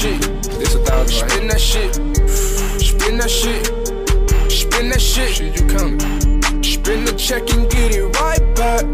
shit. It's 1,000. Spin that shit. Spin that shit. Spin that shit. Shit, you coming? Spin the check and get it right back.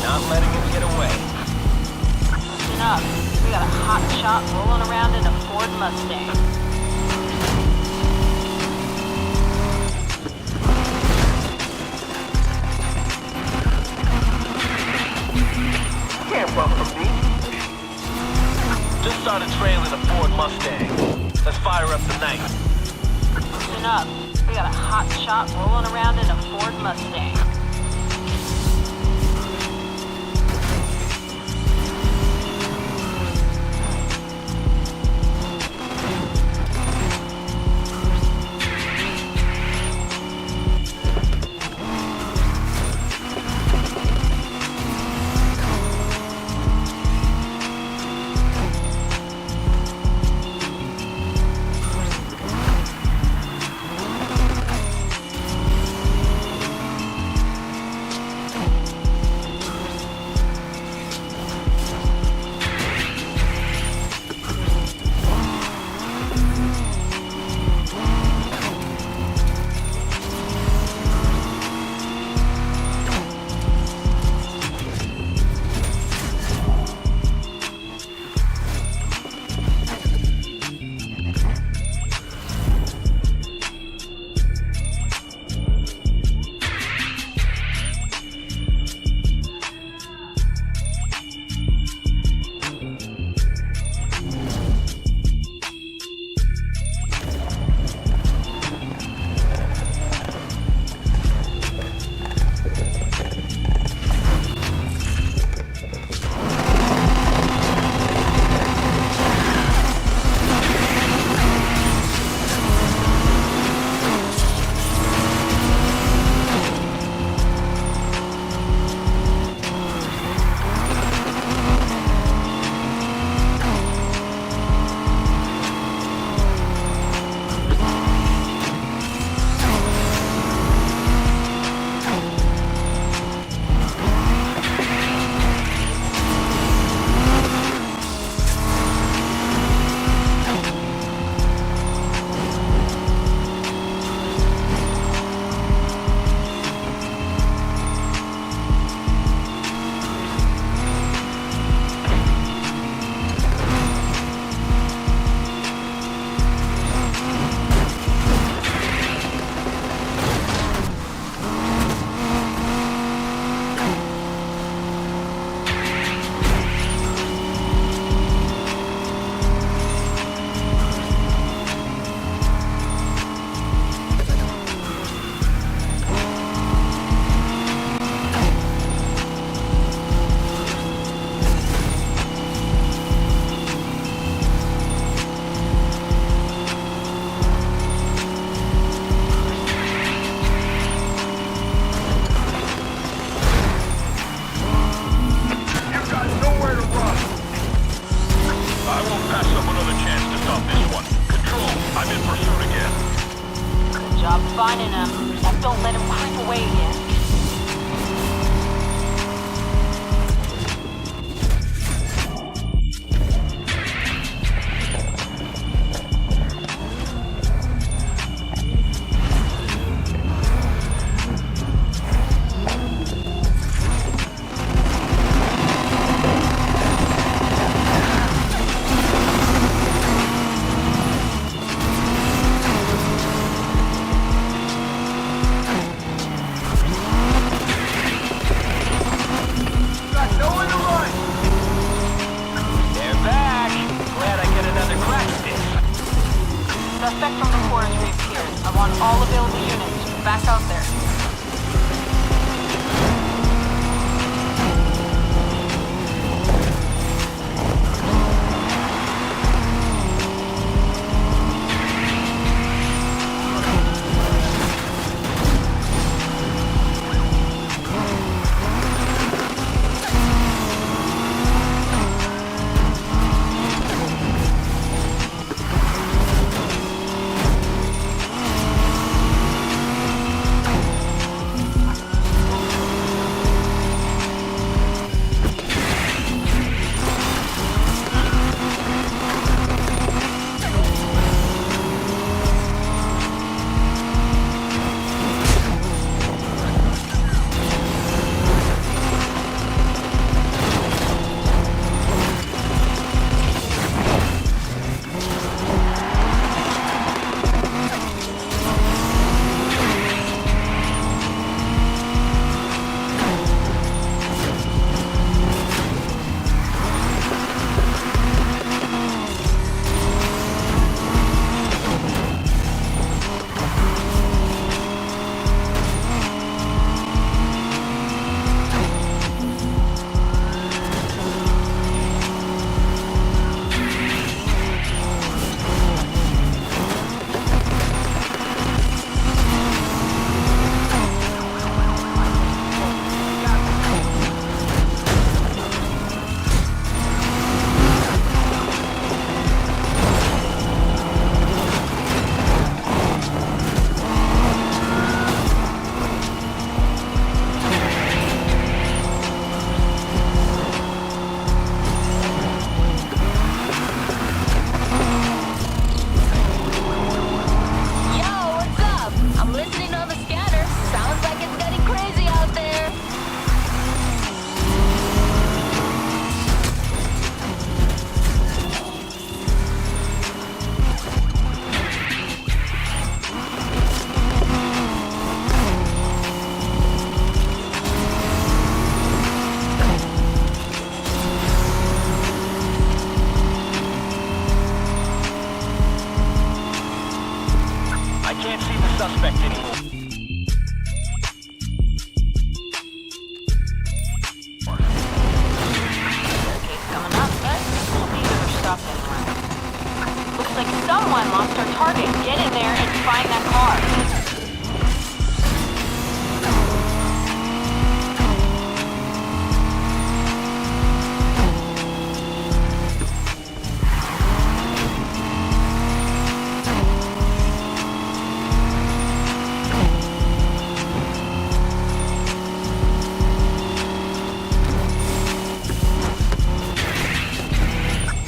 Not letting him get away. Listen up. We got a hot shot rolling around in a Ford Mustang. Can't run from me. Just started trailing a Ford Mustang. Let's fire up the night. Listen up. We got a hot shot rolling around in a Ford Mustang.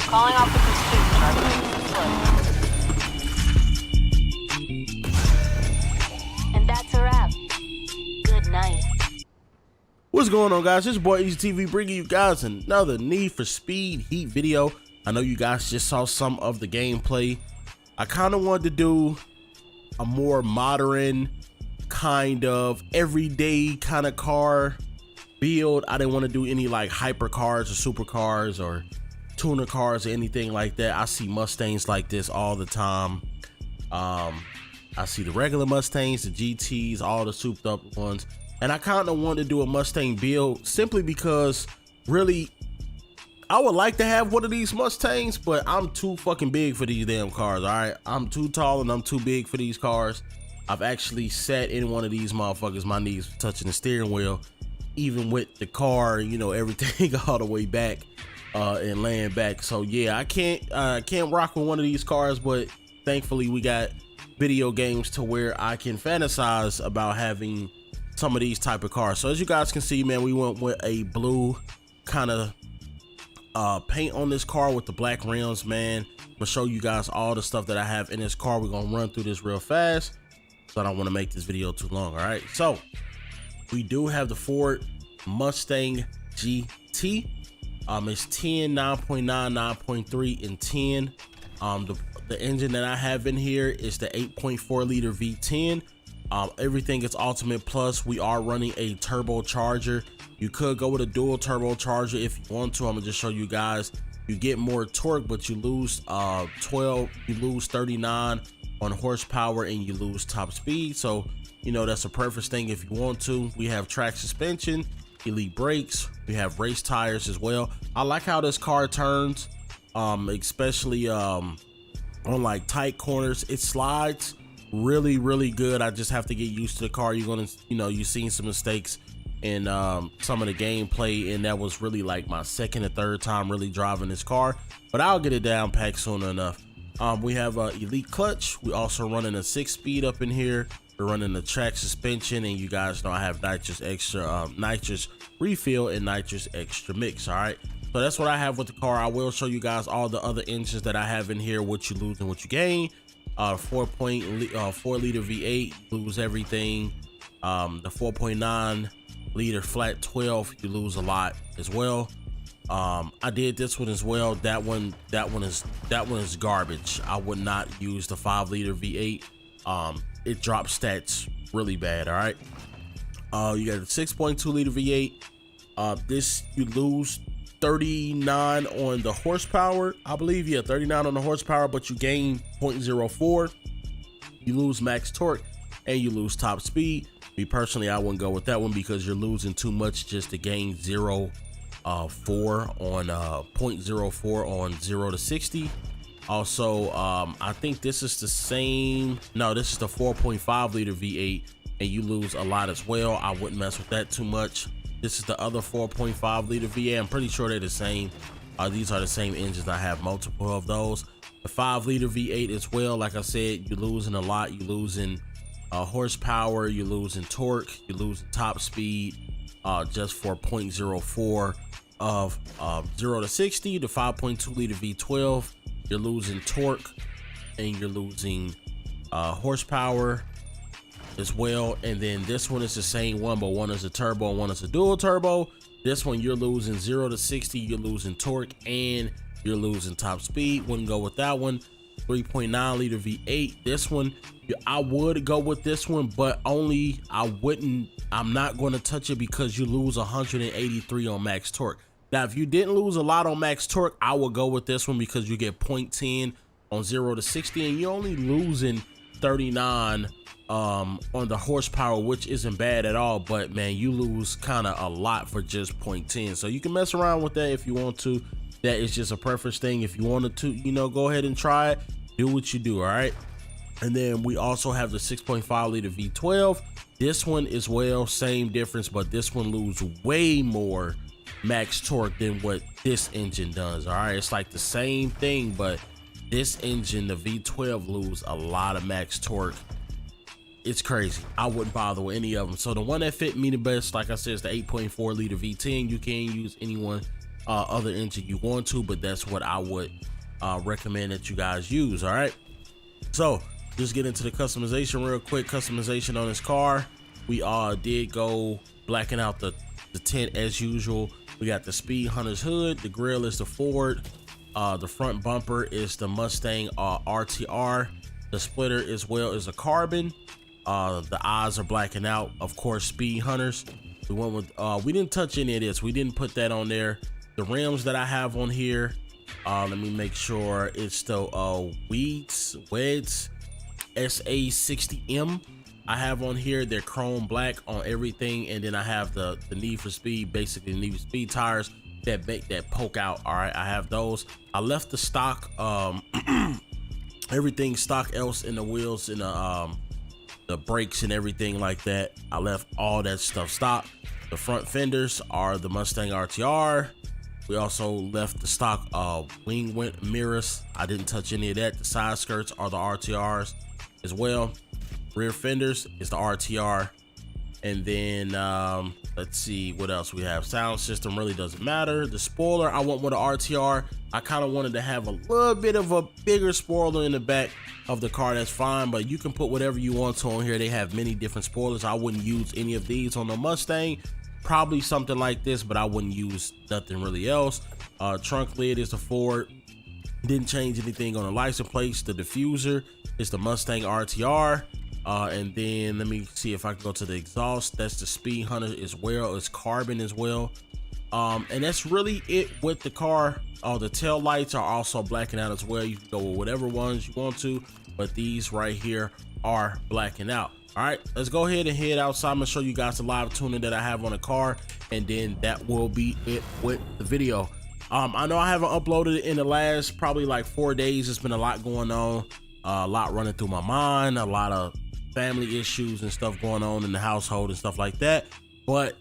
Calling off the pursuit, Charlie. And that's a wrap. Good night. What's going on, guys? It's your boy Eazyy TV bringing you guys another Need for Speed Heat video. I know you guys just saw some of the gameplay. I kind of wanted to do a more modern, kind of everyday kind of car build. I didn't want to do any like hyper cars or supercars or tuner cars or anything like that. I see Mustangs like this all the time. I see the regular Mustangs, the GTs, all the souped up ones. And I kind of wanted to do a Mustang build simply because really I would like to have one of these Mustangs, but I'm too fucking big for these damn cars. All right, I'm too tall and I'm too big for these cars. I've actually sat in one of these motherfuckers, my knees touching the steering wheel, even with the car, you know, everything all the way back and laying back. So yeah, I can't rock with one of these cars, but thankfully we got video games to where I can fantasize about having some of these type of cars. So as you guys can see, man, we went with a blue kind of paint on this car with the black rims, man. I'm gonna show you guys all the stuff that I have in this car. We're gonna run through this real fast, so I don't want to make this video too long. All right, so we do have the Ford Mustang GT. It's 10, 9.9, 9.3, and 10. The engine that I have in here is the 8.4 liter V10. Everything is Ultimate Plus. We are running a turbocharger. You could go with a dual turbocharger if you want to. I'm gonna just show you guys. You get more torque, but you lose 39 on horsepower and you lose top speed. So you know that's a perfect thing if you want to. We have track suspension, elite brakes, we have race tires as well. I like how this car turns, especially on like tight corners. It slides really good. I just have to get used to the car. You're gonna, you know, you've seen some mistakes in some of the gameplay, and that was really like my second or third time really driving this car, but I'll get it down packed soon enough. We have elite clutch. We also running a 6-speed up in here. We're running the track suspension, and you guys know I have nitrous extra, nitrous refill and nitrous extra mix. All right, so that's what I have with the car. I will show you guys all the other engines that I have in here, what you lose and what you gain. 4 liter V8, lose everything. The 4.9 liter flat 12, you lose a lot as well. I did this one as well. That one is garbage. I would not use the 5 liter V8. It drops stats really bad. All right, you got the 6.2 liter V8. This, you lose 39 on the horsepower, I believe. Yeah, 39 on the horsepower, but you gain 0.04. You lose max torque and you lose top speed. Me personally, I wouldn't go with that one because you're losing too much just to gain 0.04 on 0 to 60. Also, I think this is the same. No, this is the 4.5 liter V8, and you lose a lot as well. I wouldn't mess with that too much. This is the other 4.5 liter V8. I'm pretty sure they're the same. These are the same engines. I have multiple of those. The 5 liter V8 as well. Like I said, you're losing a lot. You're losing horsepower. You're losing torque. You're losing top speed just for 0.04 of 0 to 60. The 5.2 liter V12, you're losing torque and you're losing horsepower as well. And then this one is the same one, but one is a turbo and one is a dual turbo. This one, you're losing 0 to 60, you're losing torque and you're losing top speed. Wouldn't go with that one. 3.9 liter V8. This one, I would go with this one, but only I'm not going to touch it because you lose 183 on max torque. Now, if you didn't lose a lot on max torque, I would go with this one because you get 0.10 on 0 to 60 and you're only losing 39 on the horsepower, which isn't bad at all, but man, you lose kind of a lot for just 0.10. So you can mess around with that if you want to. That is just a preference thing. If you wanted to, you know, go ahead and try it, do what you do. All right, and then we also have the 6.5 liter V12. This one as well, same difference, but this one loses way more max torque than what this engine does. All right, it's like the same thing, but this engine, the V12, lose a lot of max torque. It's crazy. I wouldn't bother with any of them. So the one that fit me the best, like I said, is the 8.4 liter V10. You can use anyone other engine you want to, but that's what I would recommend that you guys use. All right, so just get into the customization real quick. Customization on this car, we did go blacking out the tint as usual. We got the Speed Hunter's hood, the grill is the Ford, the front bumper is the Mustang RTR, the splitter as well is a carbon, the eyes are blacking out, of course, Speed Hunters. We went with we didn't touch any of this, we didn't put that on there. The rims that I have on here, let me make sure it's the Weds SA60M I have on here. They're chrome black on everything, and then I have the Need for Speed, basically Need for Speed tires that poke out. All right, I have those. I left the stock everything stock else in the wheels and the brakes and everything like that. I left all that stuff stock. The front fenders are the Mustang RTR. We also left the stock wing mirrors. I didn't touch any of that. The side skirts are the RTRs as well. Rear fenders is the RTR. And then let's see what else we have. Sound system really doesn't matter. The spoiler, I went with an RTR. I kind of wanted to have a little bit of a bigger spoiler in the back of the car. That's fine, but you can put whatever you want to on here. They have many different spoilers. I wouldn't use any of these on the Mustang. Probably something like this, but I wouldn't use nothing really else. Trunk lid is the Ford. Didn't change anything on the license plates. The diffuser is the Mustang RTR. And then let me see if I can go to the exhaust. That's the Speed Hunter as well. It's carbon as well. And that's really it with the car. The tail lights are also blacking out as well. You can go with whatever ones you want to, but these right here are blacking out. All right, let's go ahead and head outside. I'm gonna show you guys the live tuning that I have on the car, and then that will be it with the video. I know I haven't uploaded it in the last probably like 4 days. It's been a lot going on, a lot running through my mind, a lot of family issues and stuff going on in the household and stuff like that, but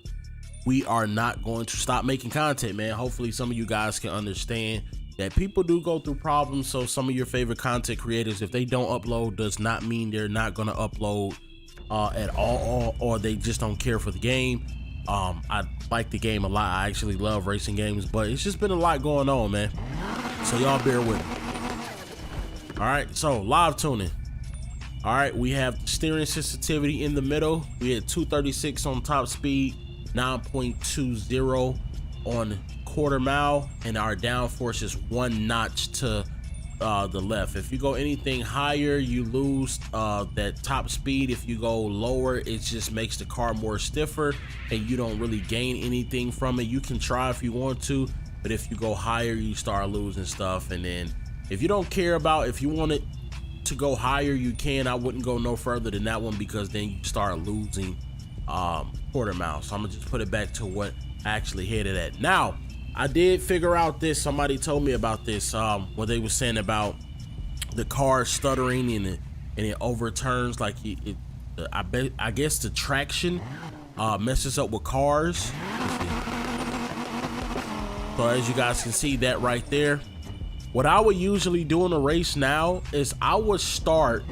we are not going to stop making content, man. Hopefully some of you guys can understand that people do go through problems. So some of your favorite content creators, if they don't upload, does not mean they're not going to upload at all, or they just don't care for the game. I like the game a lot. I actually love racing games, but it's just been a lot going on, man. So y'all bear with me. All right, so live tuning. All right, we have steering sensitivity in the middle. We had 236 on top speed, 9.20 on quarter mile, and our downforce is 1 notch to the left. If you go anything higher, you lose that top speed. If you go lower, it just makes the car more stiffer and you don't really gain anything from it. You can try if you want to, but if you go higher, you start losing stuff. And then if you don't care about, if you want it to go higher, you can. I wouldn't go no further than that one, because then you start losing quarter mile. So I'm gonna just put it back to what I actually hit it at. Now, I did figure out this. Somebody told me about this, what they were saying about the car stuttering and it overturns, like I guess the traction messes up with cars. So as you guys can see that right there, what I would usually do in a race now is I would start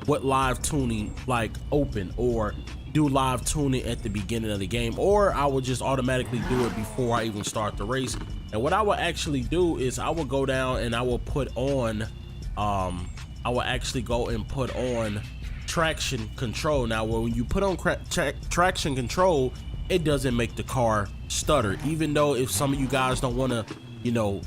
with live tuning like open, or do live tuning at the beginning of the game, or I would just automatically do it before I even start the race. And what I would actually do is I would go down and I will put on I will actually go and put on traction control. Now when you put on traction control, it doesn't make the car stutter, even though if some of you guys don't want to, you know,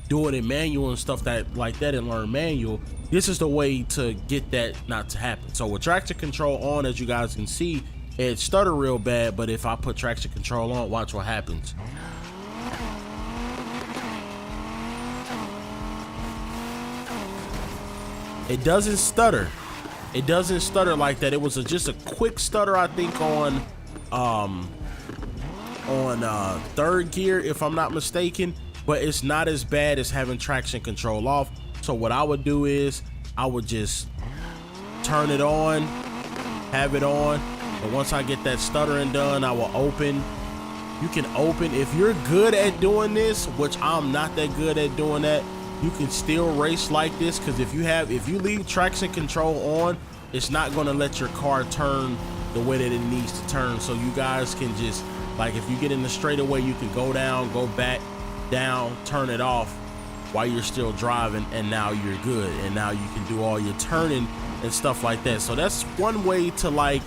do it in manual and stuff like that and learn manual, this is the way to get that not to happen. So with traction control on, as you guys can see, it stutter real bad, but if I put traction control on, watch what happens. It doesn't stutter. It doesn't stutter like that. It was just a quick stutter, I think, on third gear, if I'm not mistaken, but it's not as bad as having traction control off. So what I would do is I would just turn it on, have it on, and once I get that stuttering done, I will open. You can open, if you're good at doing this, which I'm not that good at doing that, you can still race like this, because if you leave traction control on, it's not going to let your car turn the way that it needs to turn. So you guys can just, like, if you get in the straightaway, you can go down, go back, down, turn it off while you're still driving, and now you're good, and now you can do all your turning and stuff like that. So that's one way to like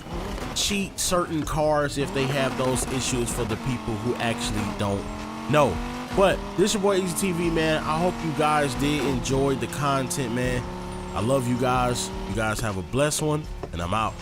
cheat certain cars if they have those issues for the people who actually don't know. But this is your boy Eazyy TV, man. I hope you guys did enjoy the content, man. I love you guys. You guys have a blessed one, and I'm out.